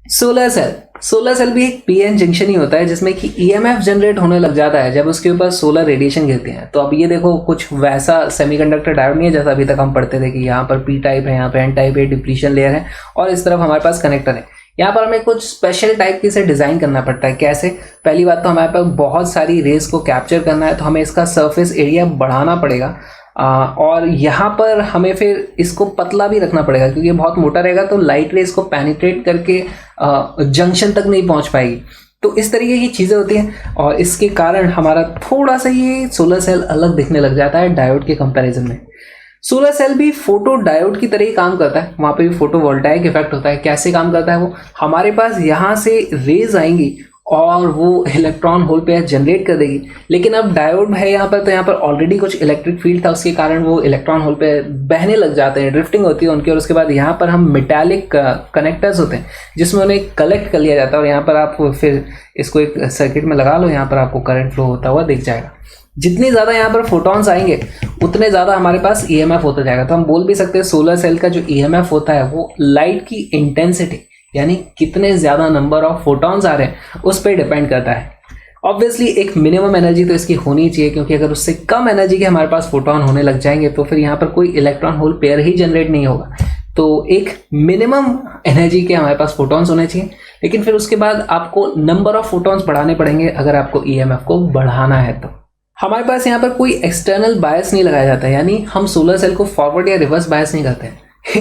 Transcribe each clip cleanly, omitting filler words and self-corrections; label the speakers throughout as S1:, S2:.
S1: Solar cell भी एक PN junction ही होता है जिसमें कि ईएमएफ जनरेट होने लग जाता है जब उसके ऊपर सोलर रेडिएशन गिरती है। तो अब ये देखो, कुछ वैसा सेमीकंडक्टर डायोड नहीं है जैसा अभी तक हम पढ़ते थे कि यहाँ पर पी टाइप है, यहाँ पे एन टाइप है, डिप्लीशन लेयर है और इस तरफ हमारे पास कनेक्टर है। यहाँ पर हमें कुछ स्पेशल टाइप की से डिजाइन करना पड़ता है। कैसे? पहली बात तो हमारे पास बहुत सारी रेस को कैप्चर करना है, तो हमें इसका सरफेस एरिया बढ़ाना पड़ेगा। और यहाँ पर हमें फिर इसको पतला भी रखना पड़ेगा क्योंकि ये बहुत मोटा रहेगा तो लाइट रेस को पेनिट्रेट करके जंक्शन तक नहीं पहुंच पाएगी। तो इस तरीके की चीज़ें होती हैं और इसके कारण हमारा थोड़ा सा ये सोलर सेल अलग दिखने लग जाता है डायोड के कंपैरिजन में। सोलर सेल भी फोटो डायोड की तरह ही काम करता है, वहाँ पे भी फोटो वोल्टाइक इफेक्ट होता है। कैसे काम करता है वो? हमारे पास यहाँ से रेज आएंगी और वो इलेक्ट्रॉन होल पेयर जनरेट कर देगी, लेकिन अब डायोड है यहाँ पर तो यहाँ पर ऑलरेडी कुछ इलेक्ट्रिक फील्ड था, उसके कारण वो इलेक्ट्रॉन होल पेयर बहने लग जाते हैं, ड्रिफ्टिंग होती है उनकी। और उसके बाद यहाँ पर हम मेटालिक कनेक्टर्स होते हैं जिसमें उन्हें कलेक्ट कर लिया जाता है और यहाँ पर आप फिर इसको एक सर्किट में लगा लो, यहाँ पर आपको करंट फ्लो होता हुआ दिख जाएगा। जितने ज़्यादा यहाँ पर फोटॉन्स आएंगे उतने ज़्यादा हमारे पास ईएमएफ होता जाएगा। तो हम बोल भी सकते हैं सोलर सेल का जो ईएमएफ होता है वो लाइट की इंटेंसिटी, यानी कितने ज़्यादा नंबर ऑफ फोटॉन्स आ रहे हैं उस पर डिपेंड करता है। ऑब्वियसली एक मिनिमम एनर्जी तो इसकी होनी चाहिए, क्योंकि अगर उससे कम एनर्जी के हमारे पास फोटॉन होने लग जाएंगे तो फिर यहाँ पर कोई इलेक्ट्रॉन होल पेयर ही जनरेट नहीं होगा। तो एक मिनिमम एनर्जी के हमारे पास फोटॉन्स होने चाहिए, लेकिन फिर उसके बाद आपको नंबर ऑफ फोटॉन्स बढ़ाने पड़ेंगे अगर आपको ईएमएफ को बढ़ाना है। तो हमारे पास यहाँ पर कोई एक्सटर्नल बायस नहीं लगाया जाता, यानी हम सोलर सेल को फॉरवर्ड या रिवर्स बायस नहीं करते हैं।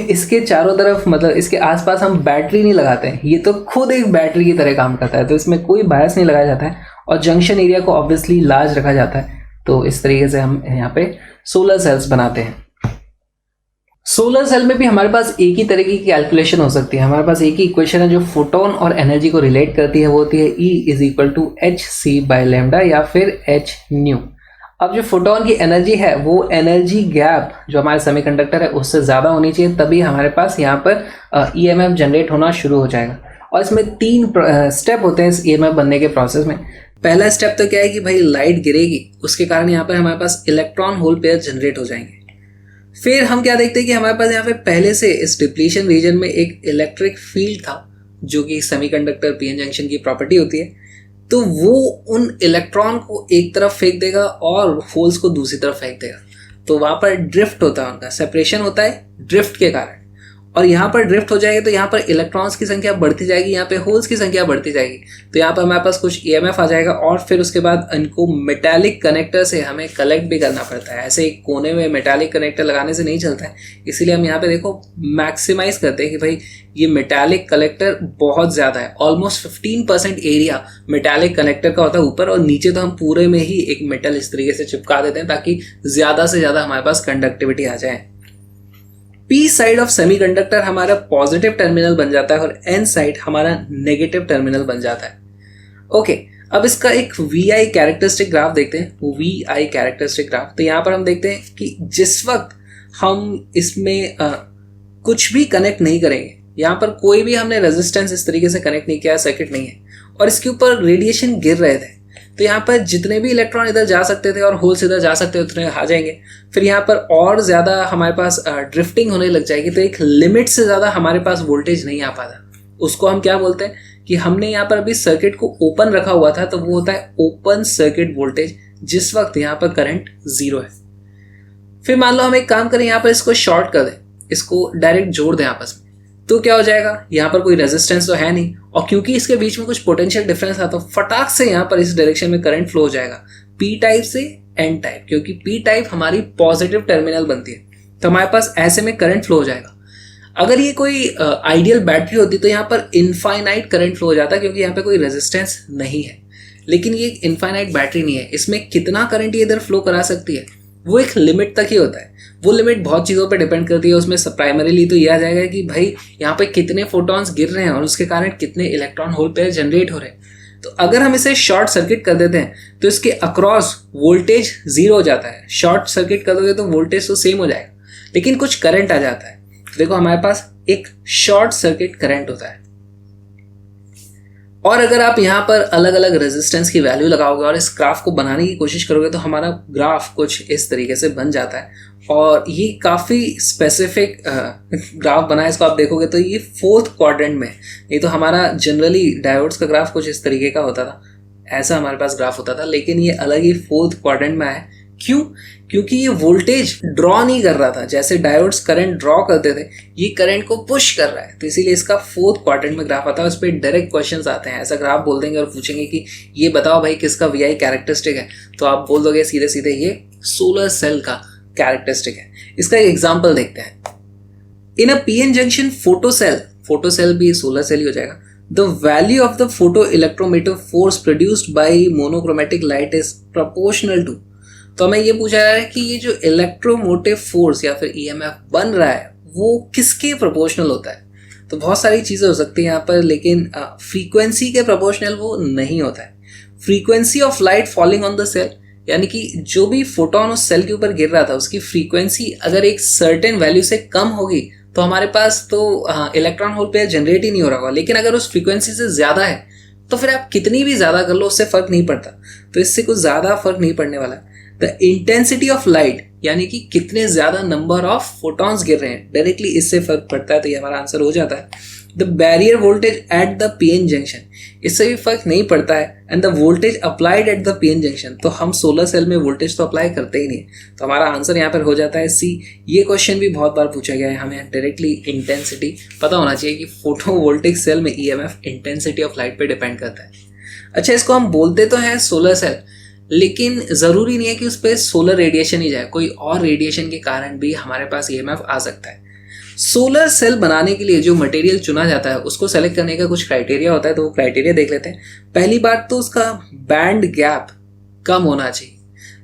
S1: इसके चारों तरफ मतलब इसके आसपास हम बैटरी नहीं लगाते हैं, ये तो खुद एक बैटरी की तरह काम करता है, तो इसमें कोई बायस नहीं लगाया जाता है और जंक्शन एरिया को ऑब्वियसली लार्ज रखा जाता है। तो इस तरीके से हम यहाँ पे सोलर सेल्स बनाते हैं। सोलर सेल में भी हमारे पास एक ही तरीके की कैलकुलेशन हो सकती है। हमारे पास एक ही इक्वेशन है जो फोटोन और एनर्जी को रिलेट करती है, वो होती है E = hc/λ या फिर h न्यू। अब जो फोटोन की एनर्जी है वो एनर्जी गैप जो हमारे सेमीकंडक्टर है उससे ज़्यादा होनी चाहिए, तभी हमारे पास यहाँ पर ईएमएफ जनरेट होना शुरू हो जाएगा। और इसमें 3 स्टेप होते हैं इस ईएमएफ बनने के प्रोसेस में। पहला स्टेप तो क्या है कि भाई लाइट गिरेगी, उसके कारण यहाँ पर हमारे पास इलेक्ट्रॉन होल पेयर जनरेट हो जाएंगे। फिर हम क्या देखते हैं कि हमारे पास यहाँ पे पहले से इस डिप्लीशन रीजन में एक इलेक्ट्रिक फील्ड था जो कि सेमीकंडक्टर पीएन जंक्शन की प्रॉपर्टी होती है, तो वो उन इलेक्ट्रॉन को एक तरफ फेंक देगा और होल्स को दूसरी तरफ फेंक देगा। तो वहाँ पर ड्रिफ्ट होता है, उनका सेपरेशन होता है ड्रिफ्ट के कारण। और यहाँ पर ड्रिफ्ट हो जाएगी तो यहाँ पर इलेक्ट्रॉन्स की संख्या बढ़ती जाएगी, यहाँ पे होल्स की संख्या बढ़ती जाएगी। तो यहाँ पर हमारे पास कुछ ईएमएफ आ जाएगा और फिर उसके बाद इनको मेटालिक कनेक्टर से हमें कलेक्ट भी करना पड़ता है। ऐसे एक कोने में मेटालिक कनेक्टर लगाने से नहीं चलता है, इसीलिए हम यहाँ पे देखो मैक्सिमाइज करते हैं कि भाई ये मेटालिक कलेक्टर बहुत ज़्यादा है। ऑलमोस्ट 15% एरिया मेटालिक कनेक्टर का होता है ऊपर, और नीचे तो हम पूरे में ही एक मेटल इस तरीके से चिपका देते हैं ताकि ज़्यादा से ज़्यादा हमारे पास कंडक्टिविटी आ जाए। पी साइड ऑफ सेमीकंडक्टर हमारा पॉजिटिव टर्मिनल बन जाता है और एन साइड हमारा नेगेटिव टर्मिनल बन जाता है। ओके, अब इसका एक VI कैरेक्टरिस्टिक ग्राफ देखते हैं। VI कैरेक्टरिस्टिक ग्राफ, तो यहाँ पर हम देखते हैं कि जिस वक्त हम इसमें कुछ भी कनेक्ट नहीं करेंगे, यहाँ पर कोई भी हमने रेजिस्टेंस इस तरीके से कनेक्ट नहीं किया, सर्किट नहीं है, और इसके ऊपर रेडिएशन गिर रहे थे, तो यहाँ पर जितने भी इलेक्ट्रॉन इधर जा सकते थे और होल्स इधर जा सकते थे उतने आ जाएंगे। फिर यहाँ पर और ज़्यादा हमारे पास ड्रिफ्टिंग होने लग जाएगी, तो एक लिमिट से ज़्यादा हमारे पास वोल्टेज नहीं आ पाता। उसको हम क्या बोलते हैं कि हमने यहाँ पर अभी सर्किट को ओपन रखा हुआ था, तो वो होता है ओपन सर्किट वोल्टेज, जिस वक्त यहाँ पर करंट 0 है। फिर मान लो हम एक काम करें, यहाँ पर इसको शॉर्ट कर दें, इसको डायरेक्ट जोड़ दें आपस में, तो क्या हो जाएगा, यहाँ पर कोई रेजिस्टेंस तो है नहीं, और क्योंकि इसके बीच में कुछ पोटेंशियल डिफरेंस था तो फटाक से यहाँ पर इस डायरेक्शन में करंट फ्लो हो जाएगा पी टाइप से एन टाइप, क्योंकि पी टाइप हमारी पॉजिटिव टर्मिनल बनती है, तो हमारे पास ऐसे में करंट फ्लो हो जाएगा। अगर ये कोई आइडियल बैटरी होती तो यहाँ पर इनफाइनाइट करंट फ्लो हो जाता, क्योंकि यहाँ पे कोई रेजिस्टेंस नहीं है। लेकिन ये इनफाइनाइट बैटरी नहीं है, इसमें कितना करंट ये इधर फ्लो करा सकती है वो एक लिमिट तक ही होता है। वो लिमिट बहुत चीज़ों पे डिपेंड करती है। उसमें प्राइमरीली तो ये आ जाएगा कि भाई यहाँ पे कितने फोटॉन्स गिर रहे हैं और उसके कारण कितने इलेक्ट्रॉन होल पेयर जनरेट हो रहे हैं। तो अगर हम इसे शॉर्ट सर्किट कर देते हैं तो इसके अक्रॉस वोल्टेज 0 हो जाता है। शॉर्ट सर्किट कर दोगे तो वोल्टेज तो सेम हो जाएगा, लेकिन कुछ करंट आ जाता है। तो देखो हमारे पास एक शॉर्ट सर्किट करंट होता है। और अगर आप यहाँ पर अलग अलग रेजिस्टेंस की वैल्यू लगाओगे और इस ग्राफ को बनाने की कोशिश करोगे तो हमारा ग्राफ कुछ इस तरीके से बन जाता है। और ये काफ़ी स्पेसिफिक ग्राफ बना है, इसको आप देखोगे तो ये 4th क्वाड्रेंट में। नहीं तो हमारा जनरली डायोड्स का ग्राफ कुछ इस तरीके का होता था, ऐसा हमारे पास ग्राफ होता था, लेकिन ये अलग ही 4th क्वाड्रेंट में आया। क्यों? क्योंकि ये वोल्टेज ड्रॉ नहीं कर रहा था, जैसे डायोड्स करंट ड्रॉ करते थे, ये करंट को पुश कर रहा है, तो इसीलिए इसका 4th क्वाड्रेंट में ग्राफ आता है। उस पर डायरेक्ट क्वेश्चंस आते हैं, ऐसा ग्राफ बोल देंगे और पूछेंगे कि ये बताओ भाई किसका VI कैरेक्टरिस्टिक है, तो आप बोल दोगे सीधे सीधे ये सोलर सेल का कैरेक्टरिस्टिक है। इसका एक एग्जाम्पल देखते हैं। इन अ PN जंक्शन फोटोसेल भी सोलर सेल ही हो जाएगा। The value of the photoelectromotive force produced by monochromatic light is proportional to। तो हमें ये पूछा जा रहा है कि ये जो इलेक्ट्रोमोटिव फोर्स या फिर EMF बन रहा है वो किसके प्रोपोर्शनल होता है। तो बहुत सारी चीज़ें हो सकती हैं यहाँ पर, लेकिन फ्रीक्वेंसी के प्रोपोर्शनल वो नहीं होता है। Frequency of light falling on the cell, यानी कि जो भी फोटोन उस सेल के ऊपर गिर रहा था उसकी फ्रीक्वेंसी अगर एक सर्टेन वैल्यू से कम होगी तो हमारे पास तो इलेक्ट्रॉन होल पेयर जनरेट ही नहीं हो रहा होगा। लेकिन अगर उस फ्रीक्वेंसी से ज़्यादा है तो फिर आप कितनी भी ज़्यादा कर लो उससे फ़र्क नहीं पड़ता, तो इससे कुछ ज़्यादा फर्क नहीं पड़ने वाला। द इंटेंसिटी ऑफ लाइट, यानी कि कितने ज़्यादा नंबर ऑफ फोटॉन्स गिर रहे हैं, डायरेक्टली इससे फर्क पड़ता है, तो ये हमारा आंसर हो जाता है। The barrier voltage at the PN junction, इससे भी फर्क नहीं पड़ता है। And the voltage applied at the PN junction, तो हम सोलर सेल में वोल्टेज तो अप्लाई करते ही नहीं, तो हमारा आंसर यहाँ पर हो जाता है C। ये क्वेश्चन भी बहुत बार पूछा गया है, हमें डायरेक्टली इंटेंसिटी पता होना चाहिए कि फोटो वोल्टिक सेल में EMF इंटेंसिटी ऑफ लाइट पे डिपेंड करता है। अच्छा, इसको हम बोलते तो हैं सोलर सेल, लेकिन ज़रूरी नहीं है कि उस पर सोलर रेडिएशन ही जाए, कोई और रेडिएशन के कारण भी हमारे पास EMF आ सकता है। सोलर सेल बनाने के लिए जो मटेरियल चुना जाता है उसको सेलेक्ट करने का कुछ क्राइटेरिया होता है, तो वो क्राइटेरिया देख लेते हैं। पहली बात तो उसका बैंड गैप कम होना चाहिए।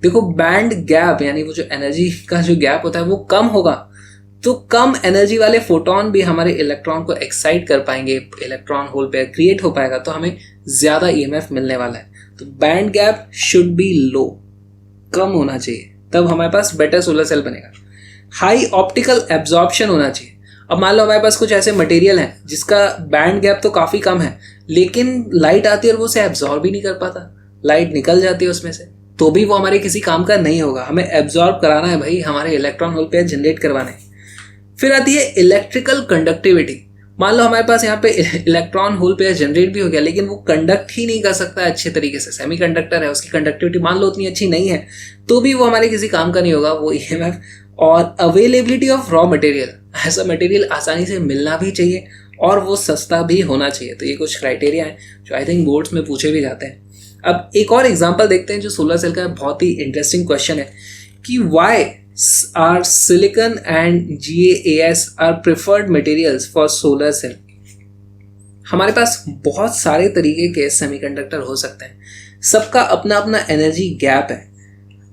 S1: देखो, बैंड गैप यानी वो जो एनर्जी का जो गैप होता है वो कम होगा तो कम एनर्जी वाले फोटोन भी हमारे इलेक्ट्रॉन को एक्साइट कर पाएंगे, इलेक्ट्रॉन होल पेयर क्रिएट हो पाएगा, तो हमें ज़्यादा EMF मिलने वाला है। तो बैंड गैप शुड बी लो, कम होना चाहिए, तब हमारे पास बेटर सोलर सेल बनेगा। हाई ऑप्टिकल एब्जॉर्प्शन होना चाहिए। अब मान लो हमारे पास कुछ ऐसे मटेरियल हैं जिसका बैंड गैप तो काफ़ी कम है, लेकिन लाइट आती है और वो उसे एब्जॉर्ब ही नहीं कर पाता, लाइट निकल जाती है उसमें से, तो भी वो हमारे किसी काम का नहीं होगा। हमें एब्जॉर्ब कराना है भाई, हमारे इलेक्ट्रॉन होल पेयर जनरेट करवाने हैं। फिर आती है इलेक्ट्रिकल कंडक्टिविटी। मान लो हमारे पास यहाँ पे इलेक्ट्रॉन होल पेयर जनरेट भी हो गया, लेकिन वो कंडक्ट ही नहीं कर सकता अच्छे तरीके से, सेमीकंडक्टर है, उसकी कंडक्टिविटी मान लो उतनी अच्छी नहीं है, तो भी वो हमारे किसी काम का नहीं होगा वो EMF। और अवेलेबिलिटी ऑफ रॉ मटेरियल, ऐसा मटेरियल आसानी से मिलना भी चाहिए और वो सस्ता भी होना चाहिए। तो ये कुछ क्राइटेरिया हैं जो आई थिंक बोर्ड्स में पूछे भी जाते हैं। अब एक और एग्जांपल देखते हैं जो सोलर सेल का बहुत ही इंटरेस्टिंग क्वेश्चन है कि why are silicon and GaAs are preferred materials for solar cell. हमारे पास बहुत सारे तरीके के सेमीकंडक्टर हो सकते हैं, सबका अपना अपना एनर्जी गैप है।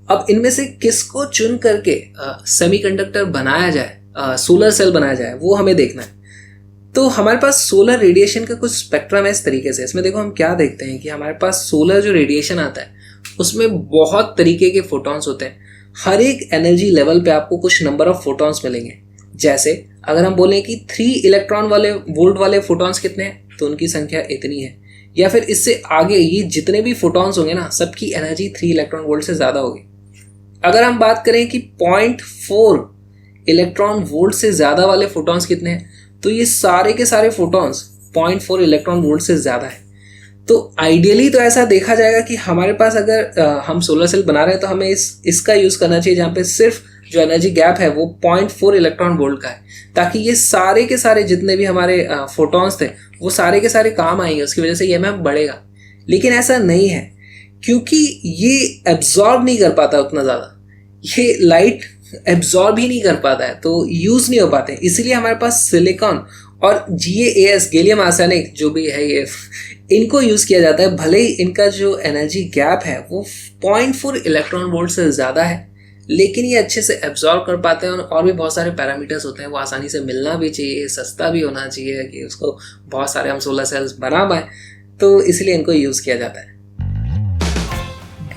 S1: अब इनमें से किसको चुन करके सेमीकंडक्टर बनाया जाए, सोलर सेल बनाया जाए, वो हमें देखना है। तो हमारे पास सोलर रेडिएशन का कुछ स्पेक्ट्रम है इस तरीके से। इसमें देखो हम क्या देखते हैं कि हमारे पास सोलर जो रेडिएशन आता है उसमें बहुत तरीके के फोटॉन्स होते हैं। हर एक एनर्जी लेवल पे आपको कुछ नंबर ऑफ फोटॉन्स मिलेंगे। जैसे अगर हम बोलें कि 3 इलेक्ट्रॉन वाले वोल्ट वाले फोटॉन्स कितने हैं, तो उनकी संख्या इतनी है, या फिर इससे आगे ये जितने भी फोटॉन्स होंगे ना, सबकी एनर्जी 3 इलेक्ट्रॉन वोल्ट से ज़्यादा होगी। अगर हम बात करें कि 0.4 इलेक्ट्रॉन वोल्ट से ज़्यादा वाले फोटॉन्स कितने हैं, तो ये सारे के सारे फोटॉन्स 0.4 इलेक्ट्रॉन वोल्ट से ज़्यादा है। तो आइडियली तो ऐसा देखा जाएगा कि हमारे पास अगर हम सोलर सेल बना रहे हैं तो हमें इसका यूज़ करना चाहिए जहाँ पे सिर्फ जो एनर्जी गैप है वो 0.4 इलेक्ट्रॉन वोल्ट का है, ताकि ये सारे के सारे जितने भी हमारे फोटॉन्स थे वो सारे के सारे काम आएंगे, उसकी वजह से EMF बढ़ेगा। लेकिन ऐसा नहीं है, क्योंकि ये एब्जॉर्ब नहीं कर पाता उतना ज़्यादा, ये लाइट एब्जॉर्ब ही नहीं कर पाता है, तो यूज़ नहीं हो पाते। इसलिए हमारे पास सिलिकॉन और GaAs गैलियम आर्सेनिक जो भी है ये, इनको यूज़ किया जाता है। भले ही इनका जो एनर्जी गैप है वो 0.4 इलेक्ट्रॉन वोल्ट से ज़्यादा है, लेकिन ये अच्छे से एब्जॉर्ब कर पाते हैं। और भी बहुत सारे पैरामीटर्स होते हैं, वो आसानी से मिलना भी चाहिए, सस्ता भी होना चाहिए कि उसको बहुत सारे हम सोलर सेल्स बना पाएँ, तो इसलिए इनको यूज़ किया जाता है।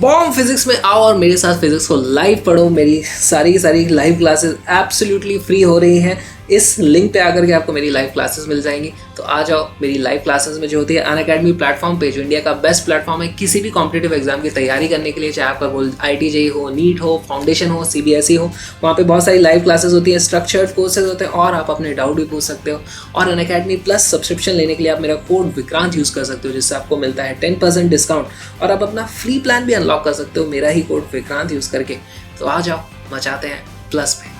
S1: बॉम्ब फिजिक्स में आओ और मेरे साथ फिजिक्स को लाइव पढ़ो। मेरी सारी की सारी लाइव क्लासेस एब्सोल्युटली फ्री हो रही हैं इस लिंक पे आकर के आपको मेरी लाइव क्लासेस मिल जाएंगी। तो आ जाओ मेरी लाइव क्लासेस में, जो होती है अनअकैडमी प्लेटफॉर्म पे, जो इंडिया का बेस्ट प्लेटफॉर्म है किसी भी कॉम्पिटेटिव एग्जाम की तैयारी करने के लिए, चाहे आपका गोल IIT हो, नीट हो, फाउंडेशन हो, CBSE हो। वहाँ पे बहुत सारी लाइव क्लासेस होती हैं, स्ट्रक्चर्ड कोर्सेज होते हैं और आप अपने डाउट भी पूछ सकते हो। और अनअकैडमी प्लस सब्सक्रिप्शन लेने के लिए आप मेरा कोड विक्रांत यूज़ कर सकते हो, जिससे आपको मिलता है 10% डिस्काउंट और आप अपना फ्री प्लान भी अनलॉक कर सकते हो मेरा ही कोड विक्रांत यूज़ करके। तो आ जाओ, मचाते हैं प्लस में।